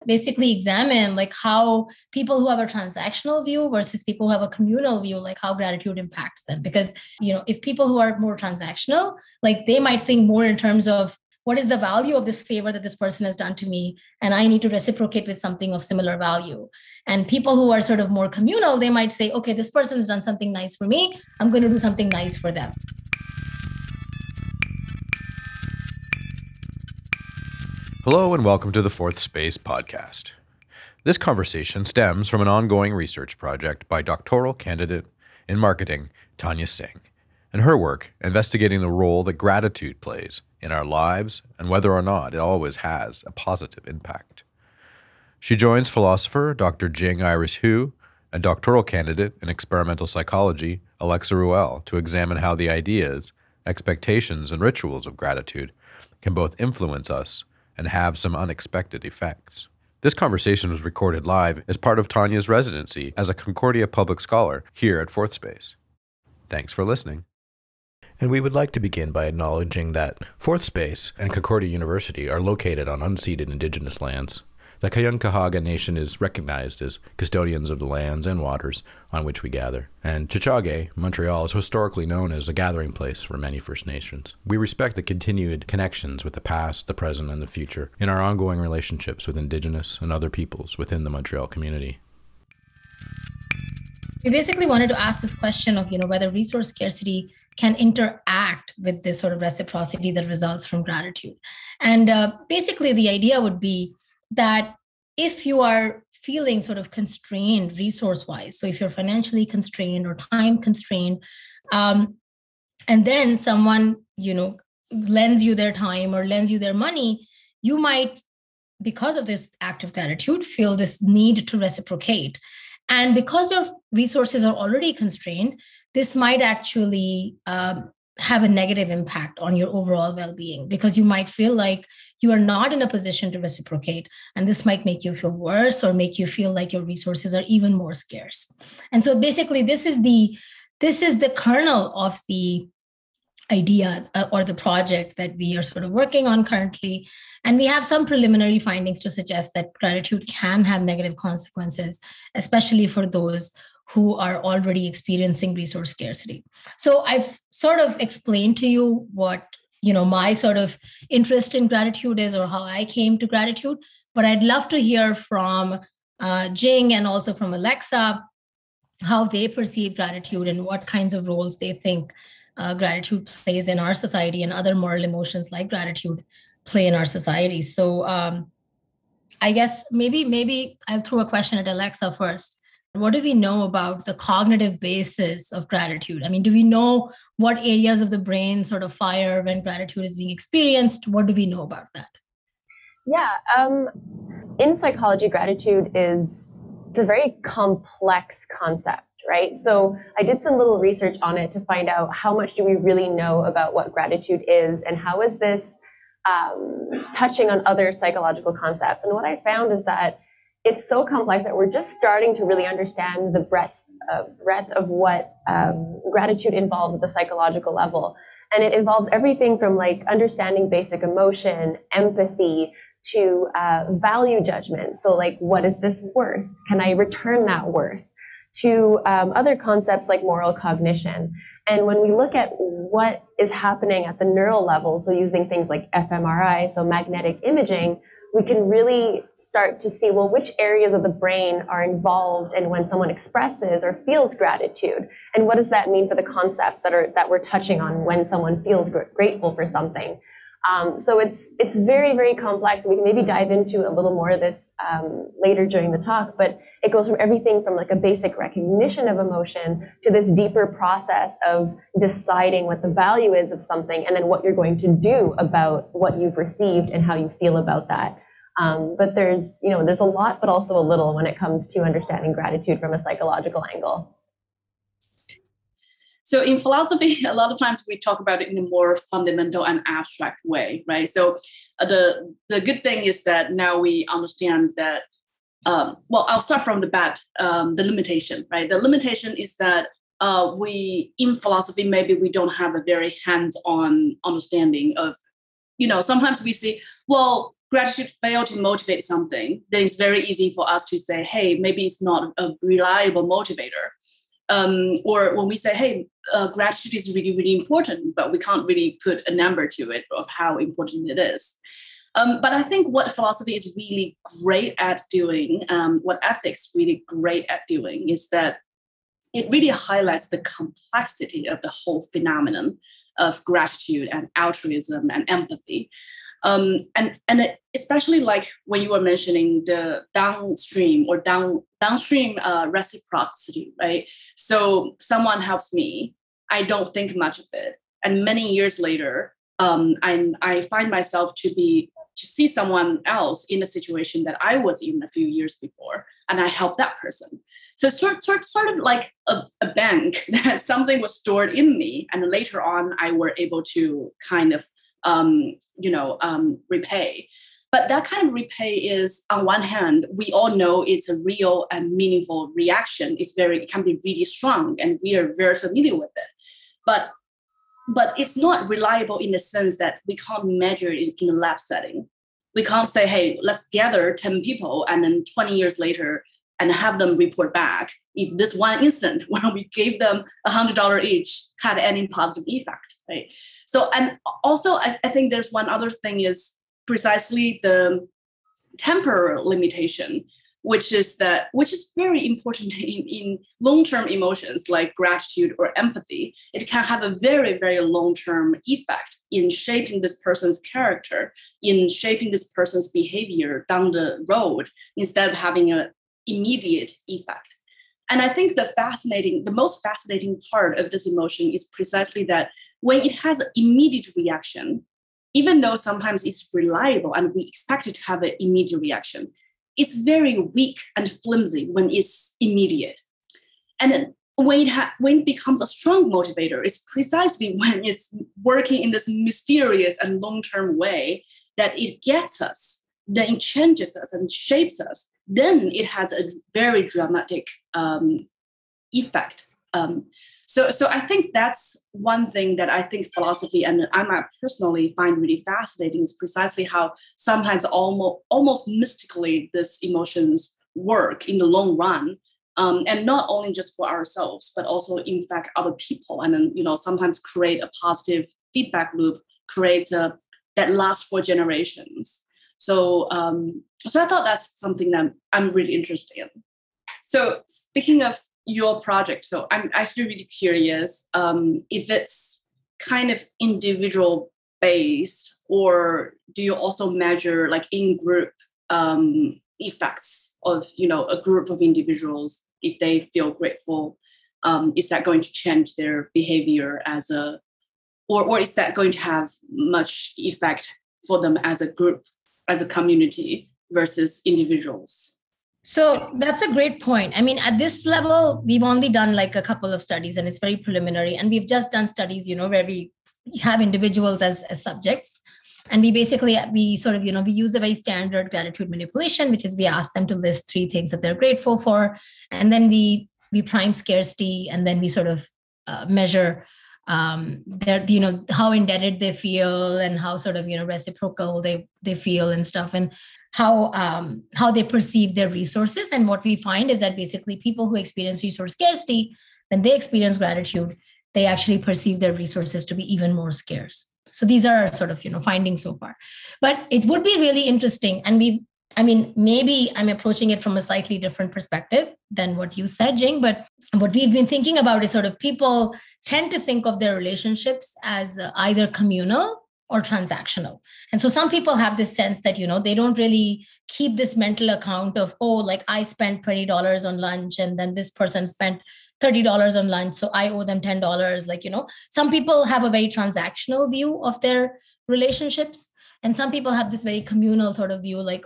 basically examine like how people who have a transactional view versus people who have a communal view, like how gratitude impacts them. Because, if people who are more transactional, like they might think more in terms of what is the value of this favor that this person has done to me, and I need to reciprocate with something of similar value. And people who are sort of more communal, they might say, okay, this person's done something nice for me, I'm going to do something nice for them. Hello and welcome to the Fourth Space podcast. This conversation stems from an ongoing research project by doctoral candidate in marketing Tanya Singh, and her work investigating the role that gratitude plays in our lives and whether or not it always has a positive impact. She joins philosopher Dr. Jing Iris Hu and doctoral candidate in experimental psychology Alexa Ruel to examine how the ideas, expectations, and rituals of gratitude can both influence us and have some unexpected effects. This conversation was recorded live as part of Tanya's residency as a Concordia Public Scholar here at Fourth Space. Thanks for listening. And we would like to begin by acknowledging that Fourth Space and Concordia University are located on unceded Indigenous lands. The Kayunkahaga Nation is recognized as custodians of the lands and waters on which we gather. And Tchagé, Montreal, is historically known as a gathering place for many First Nations. We respect the continued connections with the past, the present, and the future in our ongoing relationships with Indigenous and other peoples within the Montreal community. We basically wanted to ask this question of, whether resource scarcity can interact with this sort of reciprocity that results from gratitude. And basically the idea would be that if you are feeling sort of constrained resource-wise, so if you're financially constrained or time constrained, and then someone, lends you their time or lends you their money, you might, because of this act of gratitude, feel this need to reciprocate. And because your resources are already constrained, this might actually have a negative impact on your overall well-being, because you might feel like you are not in a position to reciprocate, and this might make you feel worse or make you feel like your resources are even more scarce. And so basically this is the kernel of the idea or the project that we are sort of working on currently. And we have some preliminary findings to suggest that gratitude can have negative consequences, especially for those who are already experiencing resource scarcity. So I've sort of explained to you what, my sort of interest in gratitude is, or how I came to gratitude, but I'd love to hear from Jing and also from Alexa, how they perceive gratitude and what kinds of roles they think gratitude plays in our society, and other moral emotions like gratitude play in our society. So I guess maybe I'll throw a question at Alexa first. What do we know about the cognitive basis of gratitude? I mean, do we know what areas of the brain sort of fire when gratitude is being experienced? What do we know about that? Yeah, in psychology, gratitude it's a very complex concept, right? So I did some little research on it to find out how much do we really know about what gratitude is, and how is this touching on other psychological concepts. And what I found is that it's so complex that we're just starting to really understand the breadth of what gratitude involves at the psychological level. And it involves everything from like understanding basic emotion, empathy, to value judgment. So like, what is this worth? Can I return that worth? To other concepts like moral cognition. And when we look at what is happening at the neural level, so using things like fMRI, so magnetic imaging, we can really start to see, well, which areas of the brain are involved in when someone expresses or feels gratitude, and what does that mean for the concepts that we're touching on when someone feels grateful for something. So it's very, very complex. We can maybe dive into a little more of this later during the talk, but it goes from everything from like a basic recognition of emotion to this deeper process of deciding what the value is of something, and then what you're going to do about what you've received and how you feel about that. But there's a lot, but also a little when it comes to understanding gratitude from a psychological angle. So in philosophy, a lot of times we talk about it in a more fundamental and abstract way, right? So the good thing is that now we understand that, I'll start from the limitation, right? The limitation is that in philosophy, maybe we don't have a very hands-on understanding of, sometimes we see, gratitude fails to motivate something, then it's very easy for us to say, hey, maybe it's not a reliable motivator. Or when we say, hey, gratitude is really, really important, but we can't really put a number to it of how important it is. But I think what philosophy is really great at doing, what ethics really great at doing, is that it really highlights the complexity of the whole phenomenon of gratitude and altruism and empathy. And especially like when you were mentioning the downstream reciprocity, right? So someone helps me, I don't think much of it, and many years later, I find myself to see someone else in a situation that I was in a few years before, and I help that person. So sort of like a bank that something was stored in me, and later on I were able to kind of repay. But that kind of repay is, on one hand, we all know it's a real and meaningful reaction. It can be really strong, and we are very familiar with it. But it's not reliable in the sense that we can't measure it in a lab setting. We can't say, hey, let's gather 10 people and then 20 years later and have them report back if this one instant when we gave them $100 each had any positive effect, right? So, and also I think there's one other thing is precisely the temporal limitation, which is very important in long-term emotions like gratitude or empathy. It can have a very, very long-term effect in shaping this person's character, in shaping this person's behavior down the road, instead of having an immediate effect. And I think the most fascinating part of this emotion is precisely that when it has an immediate reaction, even though sometimes it's reliable and we expect it to have an immediate reaction, it's very weak and flimsy when it's immediate. And then when it becomes a strong motivator, it's precisely when it's working in this mysterious and long-term way that it gets us, then it changes us and shapes us. Then it has a very dramatic effect. So I think that's one thing that I think philosophy and I might personally find really fascinating is precisely how sometimes almost mystically these emotions work in the long run, and not only just for ourselves, but also in fact other people, and then sometimes create a positive feedback loop, that lasts for generations. So I thought that's something that I'm really interested in. So speaking of your project, so I'm actually really curious if it's kind of individual based, or do you also measure like in-group effects of a group of individuals if they feel grateful? Is that going to change their behavior or is that going to have much effect for them as a group, as a community versus individuals? So that's a great point. I mean, at this level, we've only done like a couple of studies and it's very preliminary. And we've just done studies, where we have individuals as subjects. And we use a very standard gratitude manipulation, which is we ask them to list 3 things that they're grateful for. And then we prime scarcity, and then we sort of measure their, how indebted they feel and how sort of, reciprocal they feel and stuff, and how they perceive their resources. And what we find is that basically people who experience resource scarcity, when they experience gratitude, they actually perceive their resources to be even more scarce. So these are sort of, findings so far. But it would be really interesting. And maybe I'm approaching it from a slightly different perspective than what you said, Jing, but what we've been thinking about is sort of people tend to think of their relationships as either communal or transactional. And so some people have this sense that, they don't really keep this mental account of, like I spent $20 on lunch and then this person spent $30 on lunch, so I owe them $10. Some people have a very transactional view of their relationships. And some people have this very communal sort of view, like,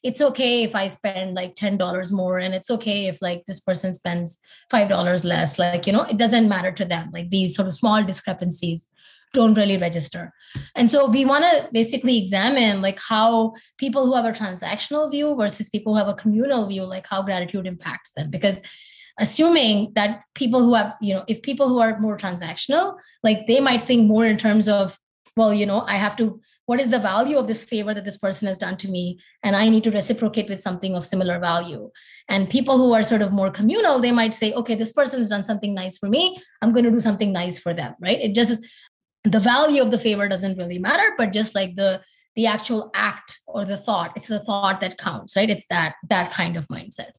it's okay if I spend like $10 more, and it's okay if like this person spends $5 less, it doesn't matter to them. Like these sort of small discrepancies don't really register. And so we want to basically examine like how people who have a transactional view versus people who have a communal view, like how gratitude impacts them. Because assuming that people who have, if people who are more transactional, like they might think more in terms of, I have to what is the value of this favor that this person has done to me? And I need to reciprocate with something of similar value. And people who are sort of more communal, they might say, okay, this person's done something nice for me. I'm going to do something nice for them, right? It just, the value of the favor doesn't really matter, but just like the actual act or the thought, it's the thought that counts, right? It's that kind of mindset.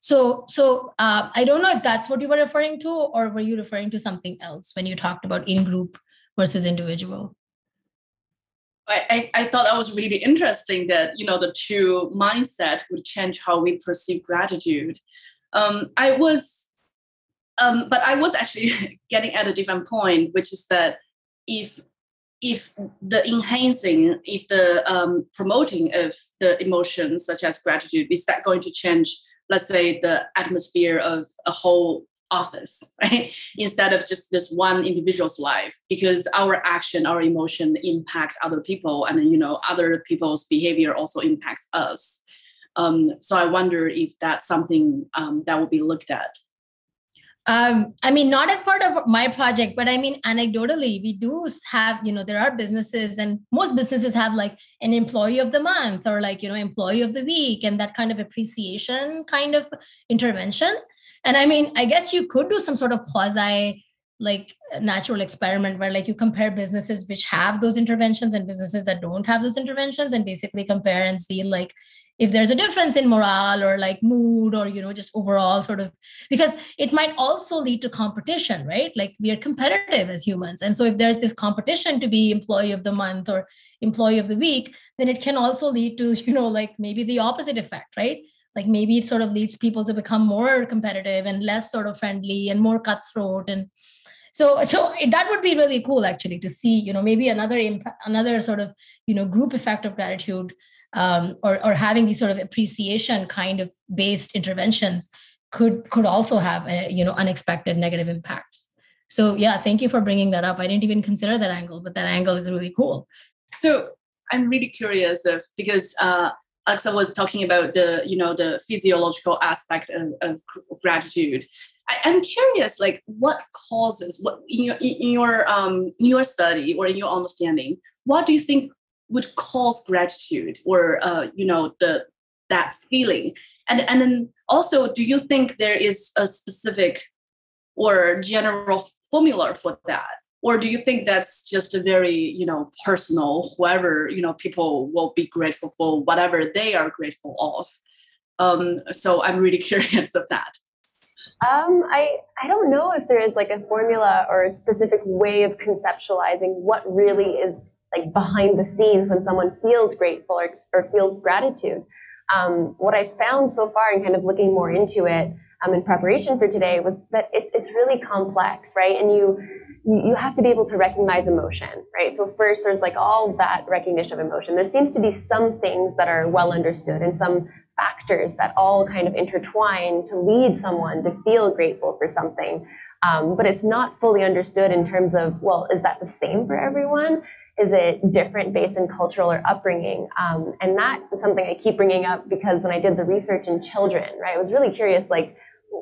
So I don't know if that's what you were referring to, or were you referring to something else when you talked about in-group versus individual? I thought that was really interesting that, the two mindset would change how we perceive gratitude. But I was actually getting at a different point, which is that if the enhancing, if the promoting of the emotions such as gratitude, is that going to change, let's say, the atmosphere of a whole office, right? Instead of just this one individual's life, because our action, our emotion impact other people, and other people's behavior also impacts us. So I wonder if that's something that will be looked at. I mean, not as part of my project, but I mean, anecdotally, we do have, there are businesses, and most businesses have like an employee of the month or like, employee of the week, and that kind of appreciation kind of intervention. And I mean, I guess you could do some sort of quasi like natural experiment where like you compare businesses which have those interventions and businesses that don't have those interventions, and basically compare and see like if there's a difference in morale or like mood or, just overall sort of, because it might also lead to competition, right? Like we are competitive as humans. And so if there's this competition to be employee of the month or employee of the week, then it can also lead to, like maybe the opposite effect, right? Like maybe it sort of leads people to become more competitive and less sort of friendly and more cutthroat. And so that would be really cool actually to see, maybe another sort of, group effect of gratitude, or having these sort of appreciation kind of based interventions could also have, unexpected negative impacts. So yeah, thank you for bringing that up. I didn't even consider that angle, but that angle is really cool. So I'm really curious because Alexa was talking about the physiological aspect of gratitude. I'm curious, like what causes, what in your study or in your understanding, what do you think would cause gratitude or that feeling, and then also, do you think there is a specific or general formula for that? Or do you think that's just a very, personal, whoever, people will be grateful for whatever they are grateful of? So I'm really curious of that. I don't know if there is like a formula or a specific way of conceptualizing what really is like behind the scenes when someone feels grateful or feels gratitude. What I found so far in kind of looking more into it in preparation for today was that it's really complex, right? And you have to be able to recognize emotion, right? So first there's like all that recognition of emotion. There seems to be some things that are well understood and some factors that all kind of intertwine to lead someone to feel grateful for something. But it's not fully understood in terms of, well, is that the same for everyone? Is it different based on cultural or upbringing? And that is something I keep bringing up because when I did the research in children, right, I was really curious, like,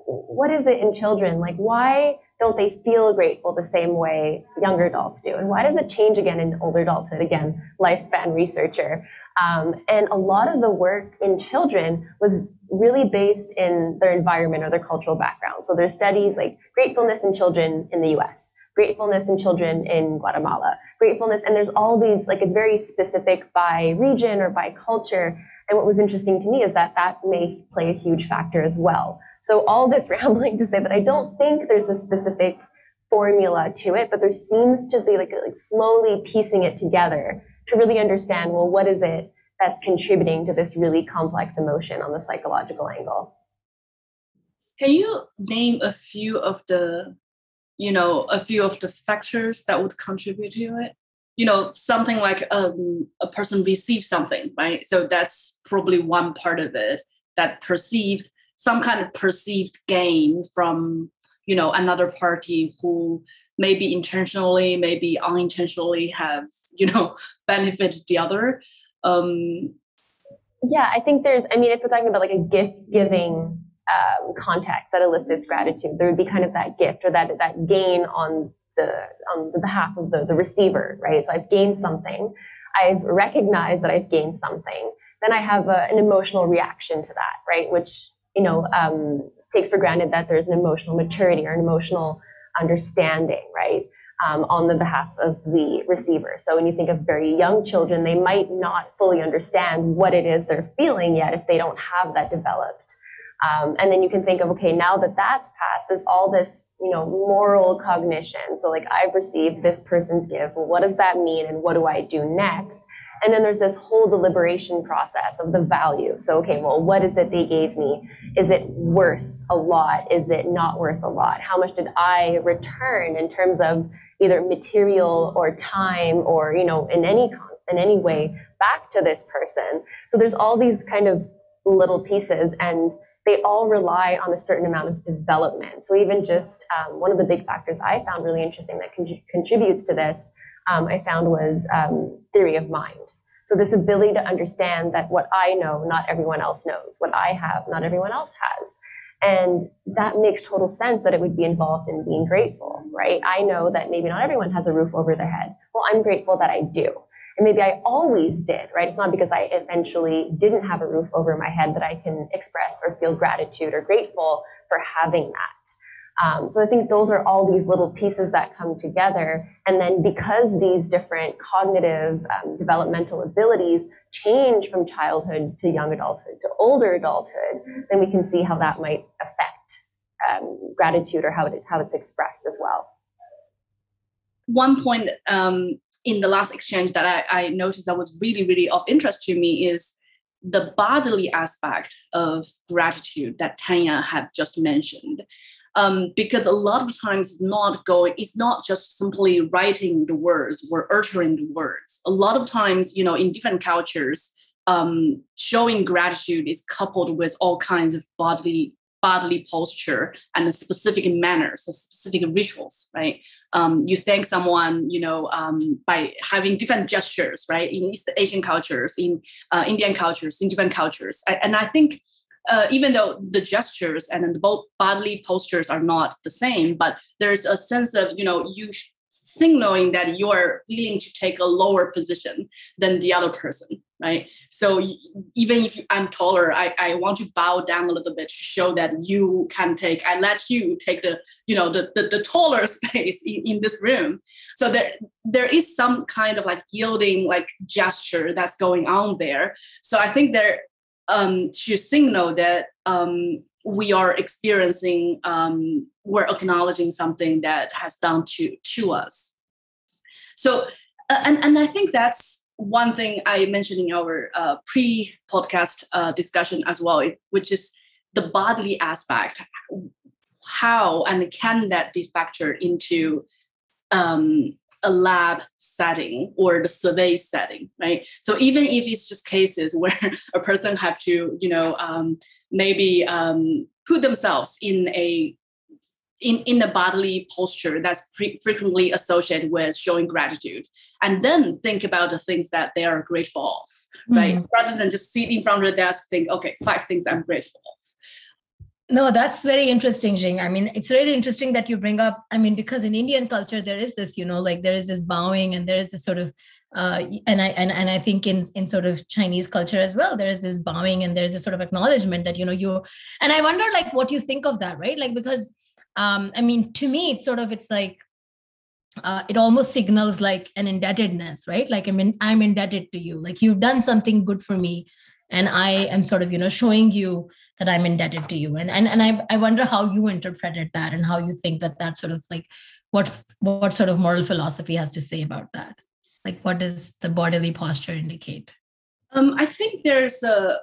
what is it in children? Like, why don't they feel grateful the same way younger adults do? And why does it change again in older adulthood? Again, lifespan researcher. And a lot of the work in children was really based in their environment or their cultural background. So there's studies like gratefulness in children in the US, gratefulness in children in Guatemala, gratefulness, and there's all these, like it's very specific by region or by culture. And what was interesting to me is that that may play a huge factor as well. So all this rambling to say that I don't think there's a specific formula to it, but there seems to be like slowly piecing it together to really understand, well, what is it that's contributing to this really complex emotion on the psychological angle? Can you name a few of the factors that would contribute to it? Something like a person receives something, right? So that's probably one part of it, that some kind of perceived gain from, another party who maybe intentionally, maybe unintentionally have, benefited the other. Yeah, I think if we're talking about like a gift giving context that elicits gratitude, there would be kind of that gift or that gain on the behalf of the receiver, right? So I've gained something. I've recognized that I've gained something, then I have an emotional reaction to that, right? Which, takes for granted that there's an emotional maturity or an emotional understanding, right? On the behalf of the receiver. So when you think of very young children, they might not fully understand what it is they're feeling yet if they don't have that developed. And then you can think of, okay, now that that's passed, there's all this, moral cognition. So like, I've received this person's gift. Well, what does that mean? And what do I do next? And then there's this whole deliberation process of the value. So, okay, well, what is it they gave me? Is it worth a lot? Is it not worth a lot? How much did I return in terms of either material or time or, in any way back to this person? So there's all these kind of little pieces, and they all rely on a certain amount of development. So even just one of the big factors I found really interesting that contributes to this, I found was theory of mind. So this ability to understand that what I know, not everyone else knows. What I have, not everyone else has. And that makes total sense that it would be involved in being grateful, right? I know that maybe not everyone has a roof over their head. Well, I'm grateful that I do. And maybe I always did, right? It's not because I eventually didn't have a roof over my head that I can express or feel gratitude or grateful for having that. So I think those are all these little pieces that come together. And then because these different cognitive developmental abilities change from childhood to young adulthood to older adulthood, then we can see how that might affect gratitude or how it's expressed as well. One point in the last exchange that I noticed that was really, really of interest to me is the bodily aspect of gratitude that Tanya had just mentioned. Because a lot of times it's not just simply writing the words or uttering the words. A lot of times, in different cultures, showing gratitude is coupled with all kinds of bodily posture and specific manners, specific rituals, right? You thank someone, by having different gestures, right? In East Asian cultures, in Indian cultures, in different cultures. And I think even though the gestures and the bodily postures are not the same, but there's a sense of, you signaling that you are willing to take a lower position than the other person, right? So even if I'm taller, I want to bow down a little bit to show that I let you take the taller space in this room. So there is some kind of like yielding, like gesture that's going on there. So I think to signal that we are experiencing, we're acknowledging something that has done to us. So, and I think that's one thing I mentioned in our pre-podcast discussion as well, which is the bodily aspect. How and can that be factored into a lab setting or the survey setting, right? So even if it's just cases where a person have to, maybe put themselves in a bodily posture that's frequently associated with showing gratitude, and then think about the things that they are grateful of, right? Mm-hmm. Rather than just sit in front of the desk, think, okay, 5 things I'm grateful of. No, that's very interesting, Jing. I mean, it's really interesting that you bring up, because in Indian culture, there is this, there is this bowing and there is this sort of, and I think in sort of Chinese culture as well, there is this bowing and there's this sort of acknowledgement that, and I wonder like what you think of that, right? Like, because, to me, it's like, it almost signals like an indebtedness, right? Like, I'm indebted to you, like you've done something good for me. And I am sort of, showing you that I'm indebted to you. And I wonder how you interpreted that and how you think that sort of like, what sort of moral philosophy has to say about that? Like, what does the bodily posture indicate? I think there's a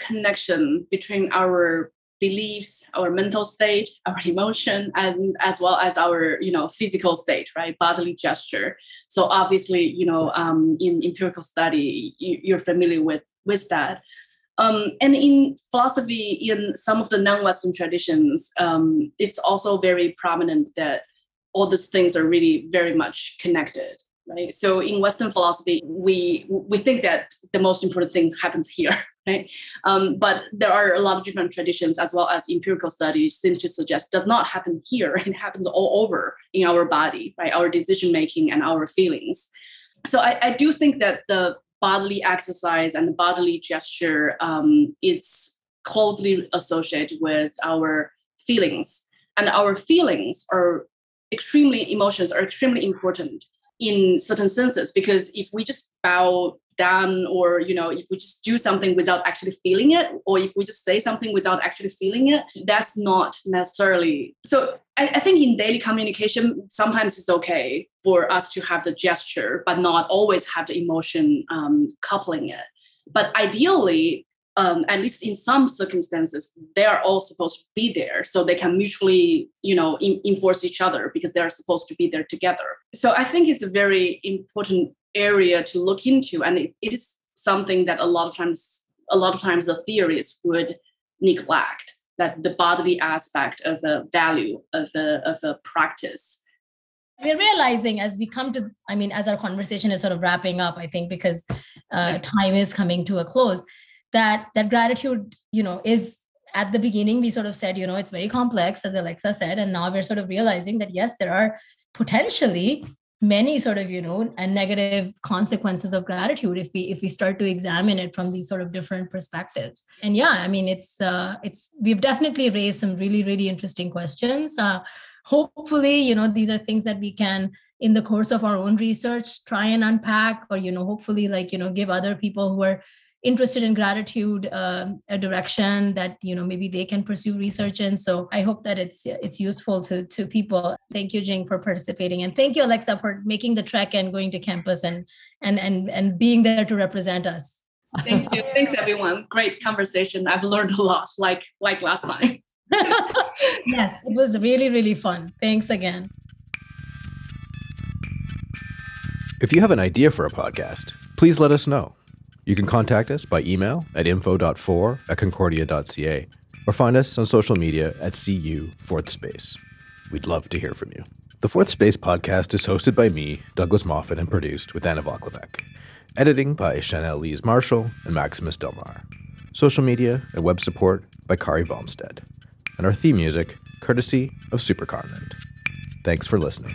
connection between our beliefs, our mental state, our emotion, and as well as our, physical state, right? Bodily gesture. So obviously, in empirical study, you're familiar with that. And in philosophy, in some of the non-Western traditions, it's also very prominent that all these things are really very much connected, right? So in Western philosophy, we think that the most important thing happens here, right? But there are a lot of different traditions as well as empirical studies seem to suggest does not happen here. It happens all over in our body, right? Our decision making and our feelings. So I do think that the bodily exercise and the bodily gesture, it's closely associated with our feelings. And our feelings are emotions are extremely important in certain senses, because if we just bow down, or if we just do something without actually feeling it, or if we just say something without actually feeling it, that's not necessarily so. I think in daily communication, sometimes it's okay for us to have the gesture, but not always have the emotion coupling it. But ideally, at least in some circumstances, they are all supposed to be there, so they can mutually, enforce each other, because they are supposed to be there together. So I think it's a very important area to look into, and it is something that a lot of times the theorists would neglect, that the bodily aspect of the value of a practice. We're realizing as we come to, as our conversation is sort of wrapping up, I think, because time is coming to a close, that gratitude, is, at the beginning, we sort of said, it's very complex, as Alexa said, and now we're sort of realizing that, yes, there are potentially many sort of, and negative consequences of gratitude if we start to examine it from these sort of different perspectives. And yeah, we've definitely raised some really, really interesting questions. Hopefully, these are things that we can, in the course of our own research, try and unpack, or, hopefully, give other people who are interested in gratitude a direction that maybe they can pursue research in. So I hope that it's useful to people. Thank you, Jing, for participating, and thank you, Alexa, for making the trek and going to campus and being there to represent us. Thank you. Thanks, everyone. Great conversation. I've learned a lot, like last time. Yes, it was really, really fun. Thanks again. If you have an idea for a podcast, please let us know. You can contact us by email at info.4@concordia.ca or find us on social media at CU Fourth Space. We'd love to hear from you. The Fourth Space podcast is hosted by me, Douglas Moffat, and produced with Anna Voklavec. Editing by Chanel Lees Marshall and Maximus Delmar. Social media and web support by Kari Valmstead. And our theme music, courtesy of Supercontinent. Thanks for listening.